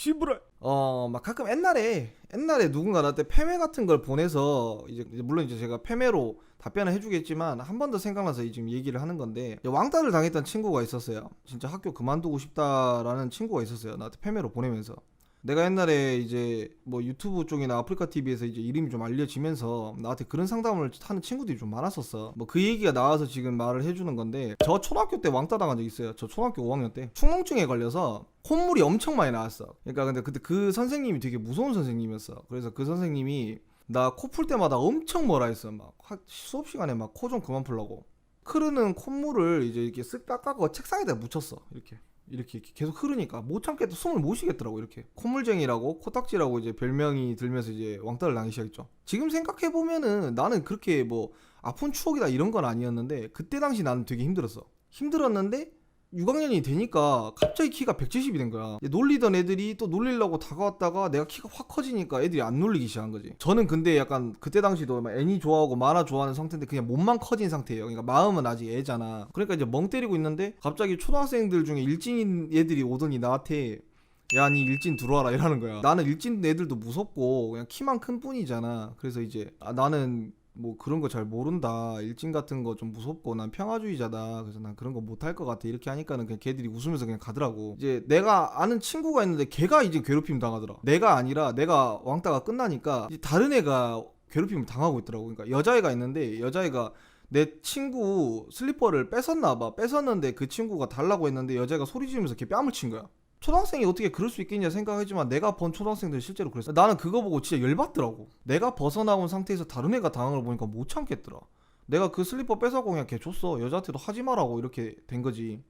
씨부라. 막 가끔 옛날에 누군가 나한테 패매 같은 걸 보내서 이제 물론 이제 제가 패매로 답변을 해주겠지만 한 번 더 생각나서 지금 얘기를 하는 건데, 왕따를 당했던 친구가 있었어요. 진짜 학교 그만두고 싶다라는 친구가 있었어요. 나한테 패매로 보내면서. 내가 옛날에 이제 뭐 유튜브 쪽이나 아프리카 TV에서 이제 이름이 좀 알려지면서 나한테 그런 상담을 하는 친구들이 좀 많았었어. 뭐 그 얘기가 나와서 지금 말을 해주는 건데, 저 초등학교 때 왕따 당한 적 있어요. 저 초등학교 5학년 때 축농증에 걸려서 콧물이 엄청 많이 나왔어. 그러니까 근데 그때 그 선생님이 되게 무서운 선생님이었어. 그래서 그 선생님이 나 코 풀 때마다 엄청 뭐라 했어. 막 수업 시간에 막 코 좀 그만 풀라고. 흐르는 콧물을 이제 이렇게 쓱 닦아서 책상에다 묻혔어. 이렇게 계속 흐르니까 못 참겠다, 숨을 못 쉬겠더라고. 이렇게 콧물쟁이라고, 코딱지라고 이제 별명이 들면서 이제 왕따를 당하기 시작했죠. 지금 생각해 보면은 나는 그렇게 뭐 아픈 추억이다 이런 건 아니었는데, 그때 당시 나는 되게 힘들었는데 6학년이 되니까 갑자기 키가 170이 된 거야. 놀리던 애들이 또 놀리려고 다가왔다가 내가 키가 확 커지니까 애들이 안 놀리기 시작한 거지. 저는 근데 약간 그때 당시도 막 애니 좋아하고 만화 좋아하는 상태인데 그냥 몸만 커진 상태예요. 그러니까 마음은 아직 애잖아. 그러니까 이제 멍 때리고 있는데 갑자기 초등학생들 중에 일진인 애들이 오더니 나한테 야, 니 일진 들어와라 이러는 거야. 나는 일진 애들도 무섭고 그냥 키만 큰 뿐이잖아. 그래서 이제 나는 뭐 그런 거 잘 모른다, 일진 같은 거 좀 무섭고 난 평화주의자다, 그래서 난 그런 거 못할 것 같아 이렇게 하니까는 그냥 걔들이 웃으면서 그냥 가더라고. 이제 내가 아는 친구가 있는데 걔가 이제 괴롭힘 당하더라. 내가 아니라, 내가 왕따가 끝나니까 이제 다른 애가 괴롭힘을 당하고 있더라고. 그러니까 여자애가 있는데 여자애가 내 친구 슬리퍼를 뺏었나봐. 뺏었는데 그 친구가 달라고 했는데 여자애가 소리 지르면서 걔 뺨을 친 거야. 초등학생이 어떻게 그럴 수 있겠냐 생각하지만 내가 본 초등학생들 실제로 그랬어. 나는 그거 보고 진짜 열받더라고. 내가 벗어나온 상태에서 다른 애가 당한 걸 보니까 못 참겠더라. 내가 그 슬리퍼 뺏어고 그냥 걔 줬어. 여자한테도 하지 마라고 이렇게 된 거지.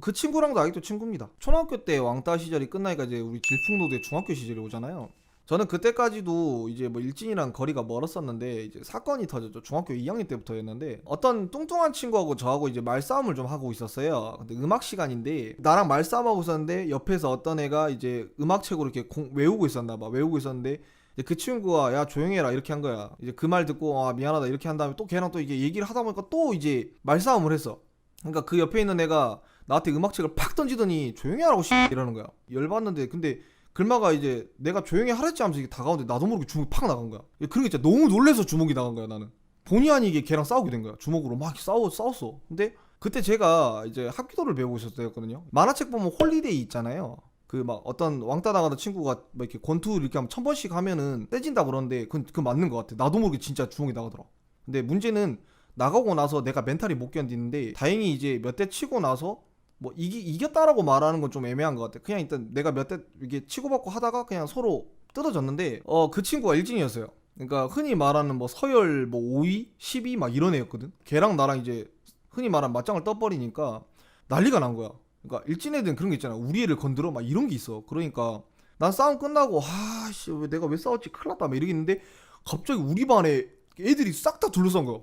그 친구랑도 아직도 친구입니다. 초등학교 때 왕따 시절이 끝나니까 이제 우리 질풍노도의 중학교 시절이 오잖아요. 저는 그때까지도 이제 뭐 일진이랑 거리가 멀었었는데 이제 사건이 터졌죠. 중학교 2학년 때부터였는데 어떤 뚱뚱한 친구하고 저하고 이제 말싸움을 좀 하고 있었어요. 근데 음악 시간인데 나랑 말싸움하고 있었는데 옆에서 어떤 애가 이제 음악책으로 이렇게 외우고 있었나봐. 외우고 있었는데 이제 그 친구가 야 조용히 해라 이렇게 한 거야. 이제 그 말 듣고 아 미안하다 이렇게 한 다음에 또 걔랑 또 이게 얘기를 하다 보니까 또 이제 말싸움을 했어. 그러니까 그 옆에 있는 애가 나한테 음악책을 팍 던지더니 조용히 하라고 이러는 거야. 열받는데 근데 글마가 이제 내가 조용히 하랬지 하면서 이게 다가오는데 나도 모르게 주먹이 팍 나간 거야. 그런 게 진짜 너무 놀래서 주먹이 나간 거야. 나는 본의 아니게 걔랑 싸우게 된 거야. 주먹으로 막 싸웠어. 근데 그때 제가 이제 합기도를 배우고 있었을 때였거든요. 만화책 보면 홀리데이 있잖아요. 그 막 어떤 왕따 당하던 친구가 막 이렇게 권투 이렇게 하면 1000번씩 하면은 떼진다 그러는데 그건 맞는 것 같아. 나도 모르게 진짜 주먹이 나가더라. 근데 문제는 나가고 나서 내가 멘탈이 못 견디는데 다행히 이제 몇 대 치고 나서 뭐 이겼다라고 말하는 건 좀 애매한 것 같아. 그냥 일단 내가 몇 대 이게 치고받고 하다가 그냥 서로 뜯어졌는데 그 친구가 일진이었어요. 그러니까 흔히 말하는 뭐 서열 뭐 5위, 10위 막 이런 애였거든. 걔랑 나랑 이제 흔히 말하는 맞짱을 떠버리니까 난리가 난 거야. 그러니까 일진 애들은 그런 게 있잖아. 우리 애를 건드려 막 이런 게 있어. 그러니까 난 싸움 끝나고 아씨 내가 왜 싸웠지 큰일 났다 막 이러겠는데 갑자기 우리 반에 애들이 싹 다 둘러싼 거야.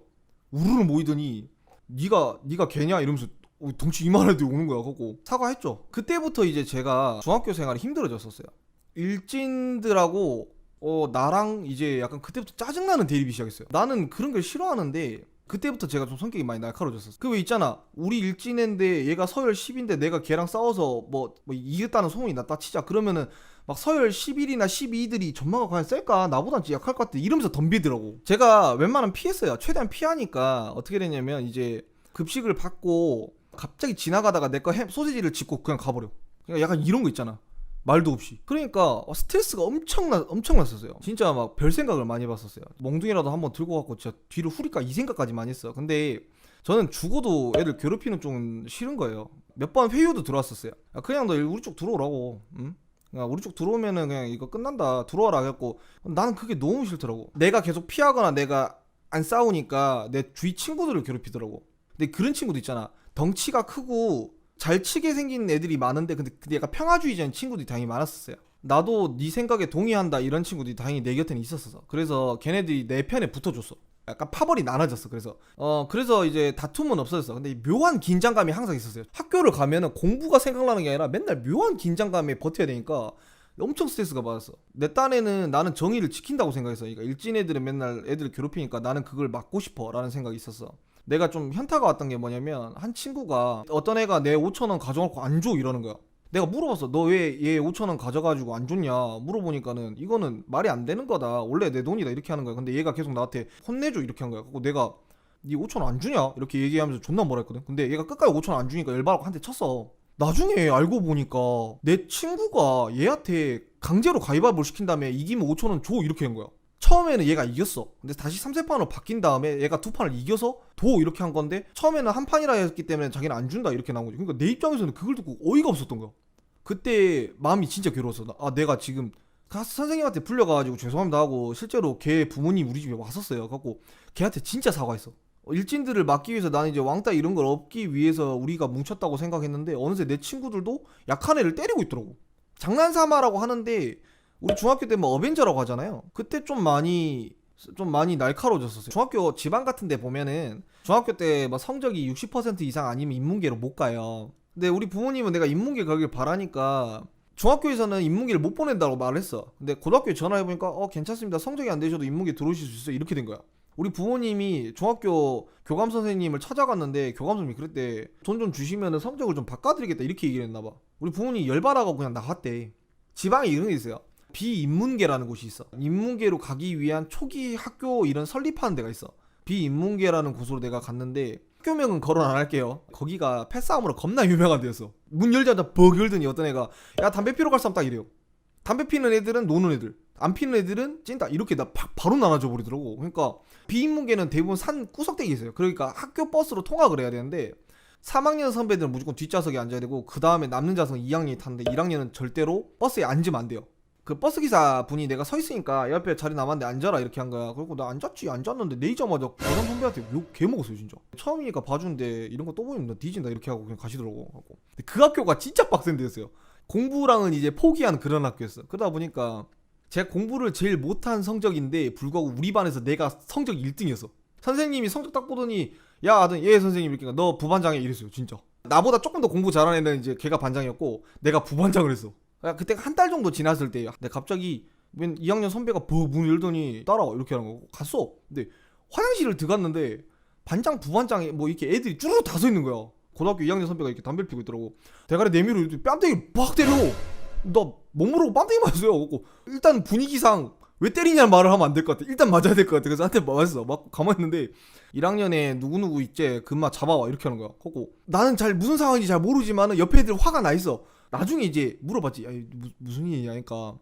우르르 모이더니 네가 걔냐 이러면서 덩치 이만한 애들이 오는 거야. 그거 사과했죠. 그때부터 이제 제가 중학교 생활이 힘들어졌었어요. 일진들하고 나랑 이제 약간 그때부터 짜증나는 대립이 시작했어요. 나는 그런 걸 싫어하는데 그때부터 제가 좀 성격이 많이 날카로워졌었어. 그 왜 있잖아, 우리 일진인데 얘가 서열 10인데 내가 걔랑 싸워서 뭐 이겼다는 소문이 났다 치자. 그러면은 막 서열 11이나 12들이 전망가 과연 셀까? 나보단 진짜 약할 것 같아 이러면서 덤비더라고. 제가 웬만하면 피했어요. 최대한 피하니까 어떻게 됐냐면 이제 급식을 받고 갑자기 지나가다가 내 거 소시지를 짚고 그냥 가버려. 그러니까 약간 이런 거 있잖아, 말도 없이. 그러니까 스트레스가 엄청났었어요. 진짜 막 별 생각을 많이 해봤었어요. 멍둥이라도 한번 들고 갖고 진짜 뒤를 후릴까 이 생각까지 많이 했어. 근데 저는 죽어도 애들 괴롭히는 좀 싫은 거예요. 몇 번 회유도 들어왔었어요. 야, 그냥 너 우리 쪽 들어오라고. 응? 그냥 우리 쪽 들어오면은 그냥 이거 끝난다 들어와라 해갖고 나는 그게 너무 싫더라고. 내가 계속 피하거나 내가 안 싸우니까 내 주위 친구들을 괴롭히더라고. 근데 그런 친구도 있잖아, 덩치가 크고 잘 치게 생긴 애들이 많은데 근데 약간 평화주의자인 친구들이 다행히 많았었어요. 나도 네 생각에 동의한다 이런 친구들이 다행히 내 곁에는 있었어. 그래서 걔네들이 내 편에 붙어줬어. 약간 파벌이 나눠졌어. 그래서 이제 다툼은 없어졌어. 근데 묘한 긴장감이 항상 있었어요. 학교를 가면은 공부가 생각나는 게 아니라 맨날 묘한 긴장감에 버텨야 되니까 엄청 스트레스가 받았어. 내 딴에는 나는 정의를 지킨다고 생각했어. 그러니까 일진 애들은 맨날 애들을 괴롭히니까 나는 그걸 막고 싶어 라는 생각이 있었어. 내가 좀 현타가 왔던 게 뭐냐면 한 친구가 어떤 애가 내 5,000원 가져가고 안 줘 이러는 거야. 내가 물어봤어. 너 왜 얘 5천 원 가져가지고 안 줬냐 물어보니까는 이거는 말이 안 되는 거다. 원래 내 돈이다 이렇게 하는 거야. 근데 얘가 계속 나한테 혼내줘 이렇게 한 거야. 그리고 내가 니 5천 원 안 주냐 이렇게 얘기하면서 존나 뭐라 했거든. 근데 얘가 끝까지 5천 원 안 주니까 열받아서 한 대 쳤어. 나중에 알고 보니까 내 친구가 얘한테 강제로 가위바위보를 시킨 다음에 이기면 5천 원 줘 이렇게 한 거야. 처음에는 얘가 이겼어. 근데 다시 3세판으로 바뀐 다음에 얘가 두 판을 이겨서 도 이렇게 한 건데 처음에는 한 판이라 했기 때문에 자기는 안 준다 이렇게 나온 거지. 그러니까 내 입장에서는 그걸 듣고 어이가 없었던 거야. 그때 마음이 진짜 괴로웠어. 아 내가 지금 선생님한테 불려가지고 죄송합니다 하고 실제로 걔 부모님 우리 집에 왔었어요. 갖고 걔한테 진짜 사과했어. 일진들을 막기 위해서 나는 이제 왕따 이런 걸 얻기 위해서 우리가 뭉쳤다고 생각했는데 어느새 내 친구들도 약한 애를 때리고 있더라고. 장난삼아라고 하는데 우리 중학교 때 뭐 어벤져라고 하잖아요. 그때 좀 많이 날카로워졌었어요. 중학교 지방 같은 데 보면은 중학교 때 뭐 성적이 60% 이상 아니면 인문계로 못 가요. 근데 우리 부모님은 내가 인문계 가길 바라니까 중학교에서는 인문계를 못 보낸다고 말했어. 근데 고등학교에 전화해보니까 괜찮습니다. 성적이 안 되셔도 인문계 들어오실 수 있어요. 이렇게 된 거야. 우리 부모님이 중학교 교감 선생님을 찾아갔는데 교감 선생님이 그랬대. 돈 좀 주시면 성적을 좀 바꿔드리겠다 이렇게 얘기를 했나봐. 우리 부모님이 열받아가고 그냥 나갔대. 지방에 이런 게 있어요. 비인문계라는 곳이 있어. 인문계로 가기 위한 초기 학교 이런 설립하는 데가 있어. 비인문계라는 곳으로 내가 갔는데 학교명은 거론 안 할게요. 거기가 패싸움으로 겁나 유명한 데였어. 문 열자마자 벅 열더니 어떤 애가 야 담배 피러 갈 사람 딱 이래요. 담배 피는 애들은 노는 애들, 안 피는 애들은 찐따 이렇게 바로 나눠져 버리더라고. 그러니까 비인문계는 대부분 산 구석대기 있어요. 그러니까 학교 버스로 통학을 해야 되는데 3학년 선배들은 무조건 뒷좌석에 앉아야 되고 그 다음에 남는 좌석은 2학년이 탔는데 1학년은 절대로 버스에 앉으면 안 돼요. 그 버스기사 분이 내가 서 있으니까 옆에 자리 남았는데 앉아라 이렇게 한 거야. 그리고 나 앉았는데 내리자마자 고삼 선배한테 욕 개먹었어요 진짜. 처음이니까 봐주는데 이런 거 또 보이면 나 뒤진다 이렇게 하고 그냥 가시더라고. 근데 그 학교가 진짜 빡센 데였어요. 공부랑은 이제 포기한 그런 학교였어. 그러다 보니까 제가 공부를 제일 못한 성적인데 불구하고 우리 반에서 내가 성적 1등이었어. 선생님이 성적 딱 보더니 야 아들 예 선생님 이렇게 너 부반장에 이랬어요 진짜. 나보다 조금 더 공부 잘하는 애는 이제 걔가 반장이었고 내가 부반장을 했어. 그때가 한 달 정도 지났을 때야. 근데 갑자기 2학년 선배가 문 열더니 따라와 이렇게 하는 거 갔어. 근데 화장실을 들어갔는데 반장 부반장에 뭐 이렇게 애들이 쭈르륵 다 서 있는 거야. 고등학교 2학년 선배가 이렇게 담배를 피고 있더라고. 대가리 내밀어 뺨때기 빡 때려. 나 몸으로 뺨때기 맞았어요. 일단 분위기상 왜 때리냐는 말을 하면 안 될 것 같아. 일단 맞아야 될 것 같아. 그래서 한테 맞았어. 맞고 가만히 있는데 1학년에 누구누구 있지 금마 잡아와 이렇게 하는 거야. 그리고 나는 잘 무슨 상황인지 잘 모르지만은 옆에 애들 화가 나 있어. 나중에 이제 물어봤지. 야, 무슨 일이냐 하니까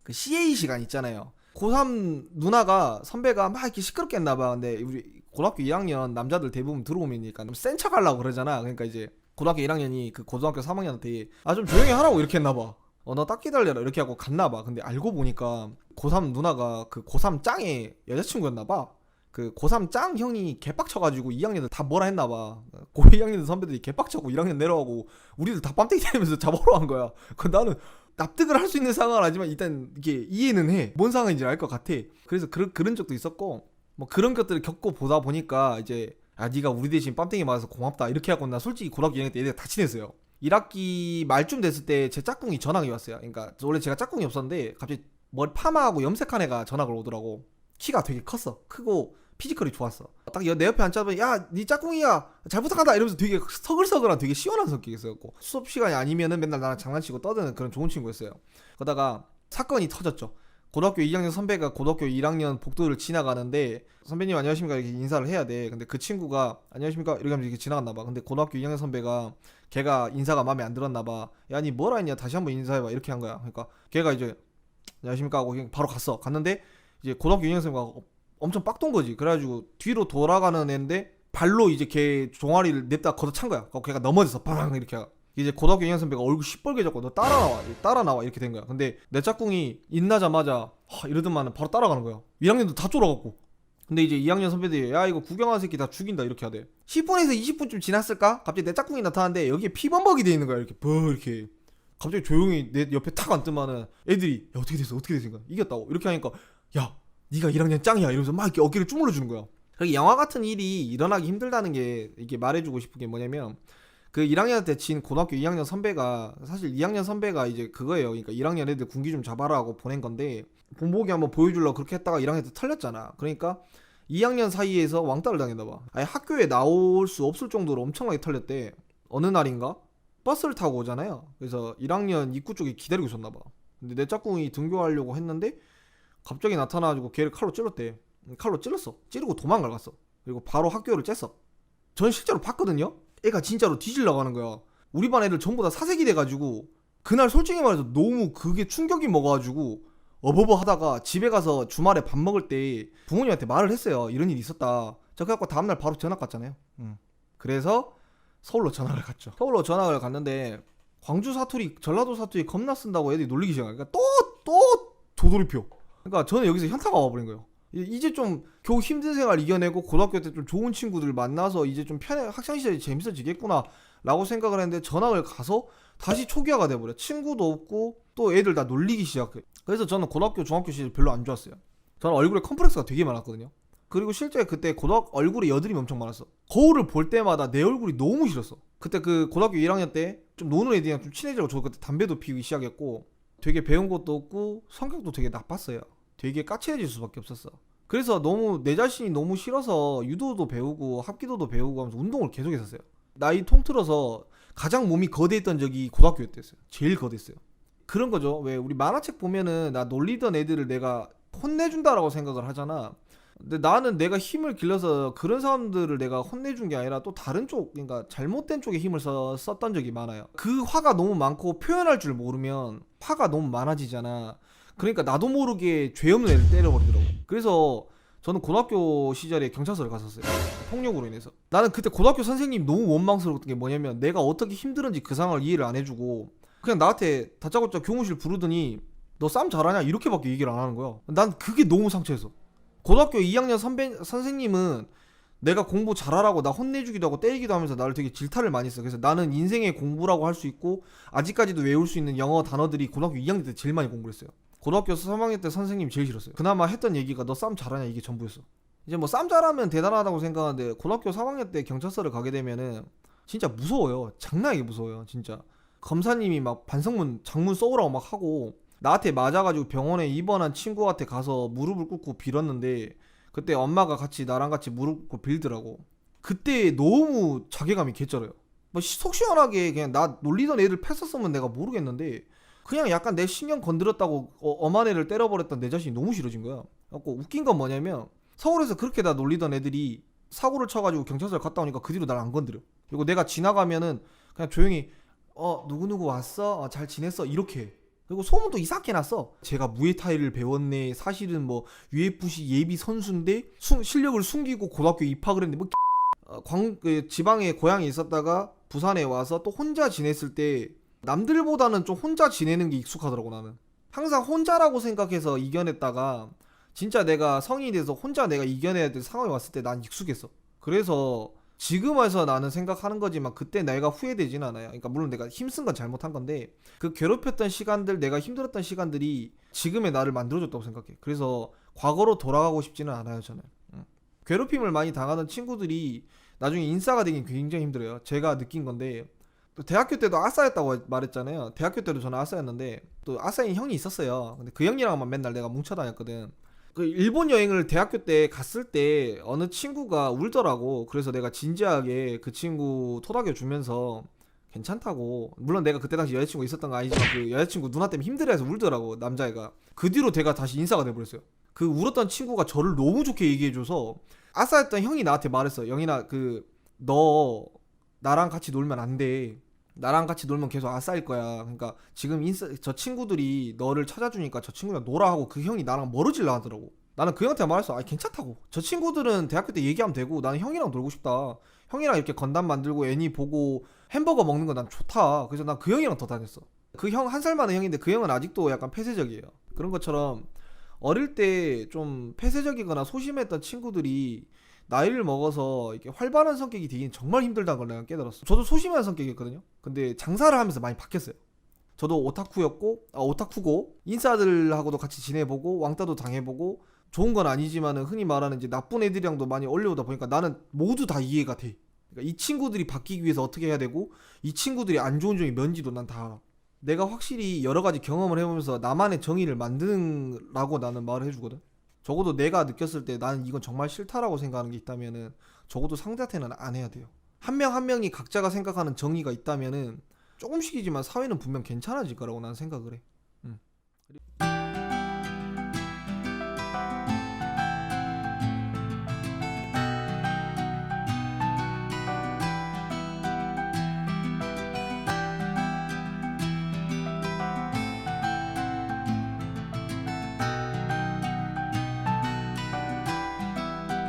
그 CA 시간 있잖아요. 고3 누나가 선배가 막 이렇게 시끄럽게 했나봐. 근데 우리 고등학교 1학년 남자들 대부분 들어오니까 좀 센 척 하려고 그러잖아. 그러니까 이제 고등학교 1학년이 그 고등학교 3학년한테 아 좀 조용히 하라고 이렇게 했나봐. 너 딱 기다려라 이렇게 하고 갔나봐. 근데 알고 보니까 고3 누나가 그 고3 짱의 여자친구였나봐. 그 고3 짱 형이 개빡쳐가지고 2학년들 다 뭐라 했나봐. 고 2학년 선배들이 개빡쳐고 1학년 내려가고 우리들 다 빰떼기 때리면서 잡아오러 한 거야. 그 나는 납득을 할 수 있는 상황은 아니지만 일단 이게 이해는 해. 뭔 상황인지 알 것 같아. 그래서 그런 적도 있었고 뭐 그런 것들을 겪고 보다 보니까 이제 네가 우리 대신 빰떼기 맞아서 고맙다 이렇게 하고 나 솔직히 고등학교 2학년 때 얘네가 다 친했어요. 1학기 말쯤 됐을 때 제 짝꿍이 전학이 왔어요. 그러니까 원래 제가 짝꿍이 없었는데 갑자기 머리 파마하고 염색한 애가 전학을 오더라고. 키가 되게 컸어. 크고 피지컬이 좋았어. 딱 내 옆에 앉자면 야, 네 짝꿍이야. 잘 부탁한다 이러면서 되게 서글서글한 되게 시원한 성격이었고 수업 시간이 아니면은 맨날 나랑 장난치고 떠드는 그런 좋은 친구였어요. 그러다가 사건이 터졌죠. 고등학교 2학년 선배가 고등학교 1학년 복도를 지나가는데 선배님 안녕하십니까 이렇게 인사를 해야 돼. 근데 그 친구가 안녕하십니까 이렇게 하면서 이렇게 지나갔나 봐. 근데 고등학교 2학년 선배가 걔가 인사가 마음에 안 들었나 봐. 야, 니 뭐라 했냐 다시 한번 인사해봐 이렇게 한 거야. 그러니까 걔가 이제 안녕하십니까 하고 그냥 바로 갔는데 이제 고등학교 2학년 선배가 엄청 빡돈 거지. 그래가지고 뒤로 돌아가는 애인데 발로 이제 걔 종아리를 냅다 걷어찬 거야. 걔가 넘어져서 빵 이렇게. 이제 고등학교 2학년 선배가 얼굴 시뻘개졌고 너 따라 나와 이렇게 된 거야. 근데 내 짝꿍이 인나자마자 이러더만은 바로 따라가는 거야. 1학년도 다 쫄아갖고. 근데 이제 2학년 선배들이 야 이거 구경하는 새끼 다 죽인다 이렇게 하대. 10분에서 20분쯤 지났을까? 갑자기 내 짝꿍이 나타났는데 여기에 피범벅이 돼 있는 거야. 이렇게 이렇게. 갑자기 조용히 내 옆에 탁 앉더만은 애들이 야 어떻게 됐어 이겼다고 이렇게 하니까 야 니가 1학년 짱이야 이러면서 막 이렇게 어깨를 주물러 주는 거야. 영화 같은 일이 일어나기 힘들다는 게 이게 말해주고 싶은 게 뭐냐면 그 1학년 때 진 고등학교 2학년 선배가 사실 2학년 선배가 이제 그거예요. 그러니까 1학년 애들 군기 좀 잡아라 하고 보낸 건데 본보기 한번 보여주려고 그렇게 했다가 1학년 때 털렸잖아. 그러니까 2학년 사이에서 왕따를 당했나 봐. 아예 학교에 나올 수 없을 정도로 엄청나게 털렸대. 어느 날인가 버스를 타고 오잖아요. 그래서 1학년 입구 쪽에 기다리고 있었나 봐. 근데 내 짝꿍이 등교하려고 했는데 갑자기 나타나가지고 걔를 칼로 찔렀대. 칼로 찔렀어. 찌르고 도망가 갔어. 그리고 바로 학교를 쬐어. 전 실제로 봤거든요. 애가 진짜로 뒤질려고 하는 거야. 우리 반 애들 전부 다 사색이 돼가지고 그날 솔직히 말해서 너무 그게 충격이 먹어가지고 어버버 하다가 집에 가서 주말에 밥 먹을 때 부모님한테 말을 했어요. 이런 일이 있었다. 저 그래갖고 다음날 바로 전학 갔잖아요. 그래서 서울로 전학을 갔죠. 서울로 전학을 갔는데 광주 사투리, 전라도 사투리 겁나 쓴다고 애들이 놀리기 시작하니까 또 도돌이표. 그러니까 저는 여기서 현타가 와버린 거예요. 이제 좀 겨우 힘든 생활 이겨내고 고등학교 때 좀 좋은 친구들 만나서 이제 좀 편해, 학창시절이 재밌어지겠구나 라고 생각을 했는데 전학을 가서 다시 초기화가 돼버려. 친구도 없고 또 애들 다 놀리기 시작해. 그래서 저는 고등학교 중학교 시절 별로 안 좋았어요. 저는 얼굴에 컴플렉스가 되게 많았거든요. 그리고 실제 그때 고등학교 얼굴에 여드름이 엄청 많았어. 거울을 볼 때마다 내 얼굴이 너무 싫었어. 그때 그 고등학교 1학년 때 좀 노는 애들이랑 좀 친해지고 저 그때 담배도 피우기 시작했고 되게 배운 것도 없고 성격도 되게 나빴어요. 되게 까칠해질 수밖에 없었어. 그래서 너무 내 자신이 너무 싫어서 유도도 배우고 합기도도 배우고 하면서 운동을 계속 했었어요. 나이 통틀어서 가장 몸이 거대했던 적이 고등학교 때였어요. 제일 거대했어요. 그런 거죠. 왜 우리 만화책 보면은 나 놀리던 애들을 내가 혼내준다라고 생각을 하잖아. 근데 나는 내가 힘을 길러서 그런 사람들을 내가 혼내준 게 아니라 또 다른 쪽, 그러니까 잘못된 쪽에 힘을 썼던 적이 많아요. 그 화가 너무 많고 표현할 줄 모르면 화가 너무 많아지잖아. 그러니까 나도 모르게 죄 없는 애를 때려버리더라고. 그래서 저는 고등학교 시절에 경찰서를 갔었어요. 폭력으로 인해서. 나는 그때 고등학교 선생님 너무 원망스러웠던 게 뭐냐면 내가 어떻게 힘들은지 그 상황을 이해를 안 해주고 그냥 나한테 다짜고짜 교무실 부르더니 너 싸움 잘하냐 이렇게밖에 얘기를 안 하는 거야. 난 그게 너무 상처였어. 고등학교 2학년 선생님은 내가 공부 잘하라고 나 혼내주기도 하고 때리기도 하면서 나를 되게 질타를 많이 했어. 그래서 나는 인생의 공부라고 할 수 있고 아직까지도 외울 수 있는 영어 단어들이 고등학교 2학년 때 제일 많이 공부를 했어요. 고등학교 3학년 때 선생님이 제일 싫었어요. 그나마 했던 얘기가 너 싸움 잘하냐 이게 전부였어. 이제 뭐 싸움 잘하면 대단하다고 생각하는데 고등학교 3학년 때 경찰서를 가게 되면은 진짜 무서워요. 장난이게 무서워요 진짜. 검사님이 막 반성문 장문 써오라고 막 하고 나한테 맞아가지고 병원에 입원한 친구한테 가서 무릎을 꿇고 빌었는데 그때 엄마가 같이 나랑 같이 무릎 꿇고 빌더라고. 그때 너무 자괴감이 개쩔어요. 뭐 속 시원하게 그냥 나 놀리던 애들 패었으면 내가 모르겠는데 그냥 약간 내 신경 건드렸다고 엄한 애를 때려버렸던 내 자신이 너무 싫어진 거야. 그래갖고 웃긴 건 뭐냐면 서울에서 그렇게 다 놀리던 애들이 사고를 쳐가지고 경찰서를 갔다 오니까 그 뒤로 날 안 건드려. 그리고 내가 지나가면은 그냥 조용히 누구누구 왔어? 잘 지냈어? 이렇게 해. 그리고 소문도 이상하게 났어. 제가 무에타이를 배웠네. 사실은 뭐 UFC 예비 선수인데 실력을 숨기고 고등학교 입학을 했는데 뭐 그 지방에 고향에 있었다가 부산에 와서 또 혼자 지냈을 때 남들보다는 좀 혼자 지내는 게 익숙하더라고. 나는 항상 혼자라고 생각해서 이겨냈다가 진짜 내가 성인이 돼서 혼자 내가 이겨내야 될 상황이 왔을 때 난 익숙했어. 그래서 지금 와서 나는 생각하는 거지만 그때 내가 후회되진 않아요. 그러니까 물론 내가 힘쓴 건 잘못한 건데 그 괴롭혔던 시간들, 내가 힘들었던 시간들이 지금의 나를 만들어줬다고 생각해. 그래서 과거로 돌아가고 싶지는 않아요 저는. 괴롭힘을 많이 당하던 친구들이 나중에 인싸가 되긴 굉장히 힘들어요. 제가 느낀 건데 또 대학교 때도 아싸였다고 말했잖아요. 대학교 때도 저는 아싸였는데 또 아싸인 형이 있었어요. 근데 그 형이랑만 맨날 내가 뭉쳐 다녔거든. 그 일본 여행을 대학교 때 갔을 때 어느 친구가 울더라고. 그래서 내가 진지하게 그 친구 토닥여 주면서 괜찮다고. 물론 내가 그때 당시 여자친구 있었던 거 아니지만 그 여자친구 누나 때문에 힘들어해서 울더라고 남자애가. 그 뒤로 걔가 다시 인싸가 돼버렸어요. 그 울었던 친구가 저를 너무 좋게 얘기해줘서 아싸였던 형이 나한테 말했어. 영인아 너 나랑 같이 놀면 안 돼. 나랑 같이 놀면 계속 아싸일 거야. 그러니까 지금 저 친구들이 너를 찾아주니까 저 친구랑 놀아 하고 그 형이 나랑 멀어질라 하더라고. 나는 그 형한테 말했어. 괜찮다고. 저 친구들은 대학교 때 얘기하면 되고 나는 형이랑 놀고 싶다. 형이랑 이렇게 건담 만들고 애니 보고 햄버거 먹는 거 난 좋다. 그래서 난 그 형이랑 더 다녔어. 그 형 한 살 많은 형인데 그 형은 아직도 약간 폐쇄적이에요. 그런 것처럼 어릴 때 좀 폐쇄적이거나 소심했던 친구들이 나이를 먹어서 이렇게 활발한 성격이 되긴 정말 힘들다는 걸 내가 깨달았어. 저도 소심한 성격이었거든요. 근데 장사를 하면서 많이 바뀌었어요. 저도 오타쿠고 인싸들하고도 같이 지내보고 왕따도 당해보고 좋은 건 아니지만은 흔히 말하는 이제 나쁜 애들이랑도 많이 어울려오다 보니까 나는 모두 다 이해가 돼. 그러니까 이 친구들이 바뀌기 위해서 어떻게 해야 되고 이 친구들이 안 좋은 점이 뭔지도 난 다 알아. 내가 확실히 여러 가지 경험을 해보면서 나만의 정의를 만드라고 나는 말을 해주거든. 적어도 내가 느꼈을 때 나는 이건 정말 싫다라고 생각하는 게 있다면은 적어도 상대한테는 안 해야 돼요. 한 명 한 명이 각자가 생각하는 정의가 있다면은 조금씩이지만 사회는 분명 괜찮아질 거라고 난 생각을 해.